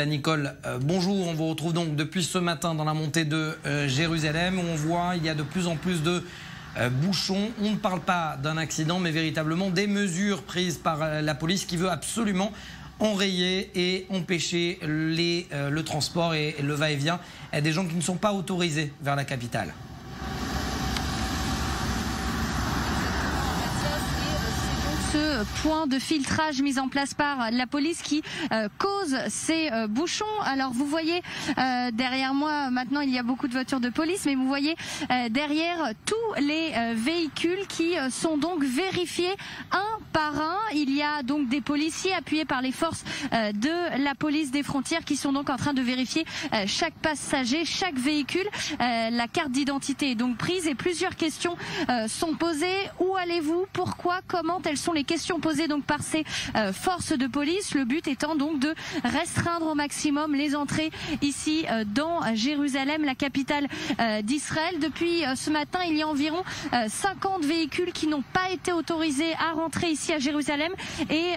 Nicole, bonjour, on vous retrouve donc depuis ce matin dans la montée de Jérusalem où on voit il y a de plus en plus de bouchons. On ne parle pas d'un accident mais véritablement des mesures prises par la police qui veut absolument enrayer et empêcher le transport et le va-et-vient des gens qui ne sont pas autorisés vers la capitale. Ce point de filtrage mis en place par la police qui cause ces bouchons. Alors vous voyez derrière moi, maintenant il y a beaucoup de voitures de police, mais vous voyez derrière tous les véhicules qui sont donc vérifiés un par un. Il y a donc des policiers appuyés par les forces de la police des frontières qui sont donc en train de vérifier chaque passager, chaque véhicule. La carte d'identité est donc prise et plusieurs questions sont posées. Où allez-vous? Pourquoi? Comment? Telles sont les questions posées donc par ces forces de police. Le but étant donc de restreindre au maximum les entrées ici dans Jérusalem, la capitale d'Israël. Depuis ce matin, il y a environ 50 véhicules qui n'ont pas été autorisés à rentrer ici à Jérusalem et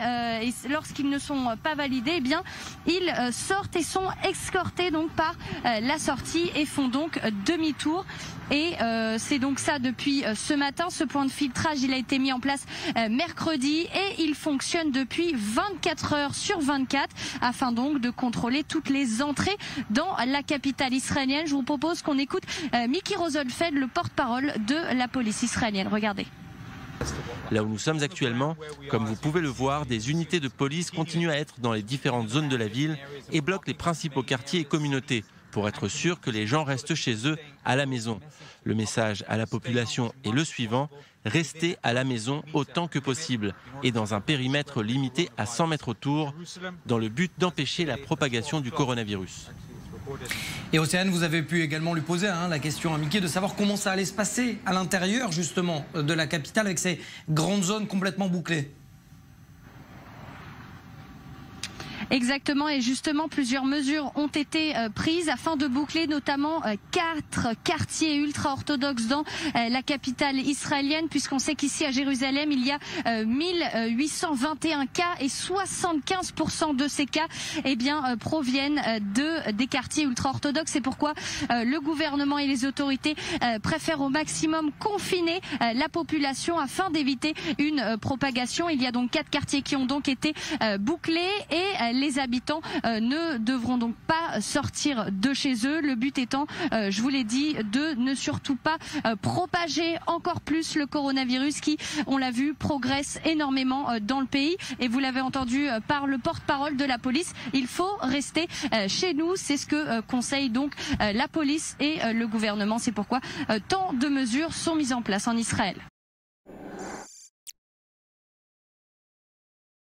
lorsqu'ils ne sont pas validés, eh bien ils sortent et sont escortés donc par la sortie et font donc demi-tour. Et c'est donc ça depuis ce matin. Ce point de filtrage, il a été mis en place mercredi et il fonctionne depuis 24 heures sur 24 afin donc de contrôler toutes les entrées dans la capitale israélienne. Je vous propose qu'on écoute Miki Rosenfeld, le porte-parole de la police israélienne. Regardez. Là où nous sommes actuellement, comme vous pouvez le voir, des unités de police continuent à être dans les différentes zones de la ville et bloquent les principaux quartiers et communautés pour être sûr que les gens restent chez eux à la maison. Le message à la population est le suivant: restez à la maison autant que possible et dans un périmètre limité à 100 mètres autour, dans le but d'empêcher la propagation du coronavirus. Et Océane, vous avez pu également lui poser la question à Mickey de savoir comment ça allait se passer à l'intérieur justement de la capitale avec ces grandes zones complètement bouclées. Exactement, et justement plusieurs mesures ont été prises afin de boucler notamment 4 quartiers ultra-orthodoxes dans la capitale israélienne, puisqu'on sait qu'ici à Jérusalem il y a 1821 cas et 75% de ces cas proviennent des quartiers ultra-orthodoxes. C'est pourquoi le gouvernement et les autorités préfèrent au maximum confiner la population afin d'éviter une propagation. Il y a donc 4 quartiers qui ont donc été bouclés et les habitants ne devront donc pas sortir de chez eux. Le but étant, je vous l'ai dit, de ne surtout pas propager encore plus le coronavirus qui, on l'a vu, progresse énormément dans le pays. Et vous l'avez entendu par le porte-parole de la police, il faut rester chez nous. C'est ce que conseille donc la police et le gouvernement. C'est pourquoi tant de mesures sont mises en place en Israël.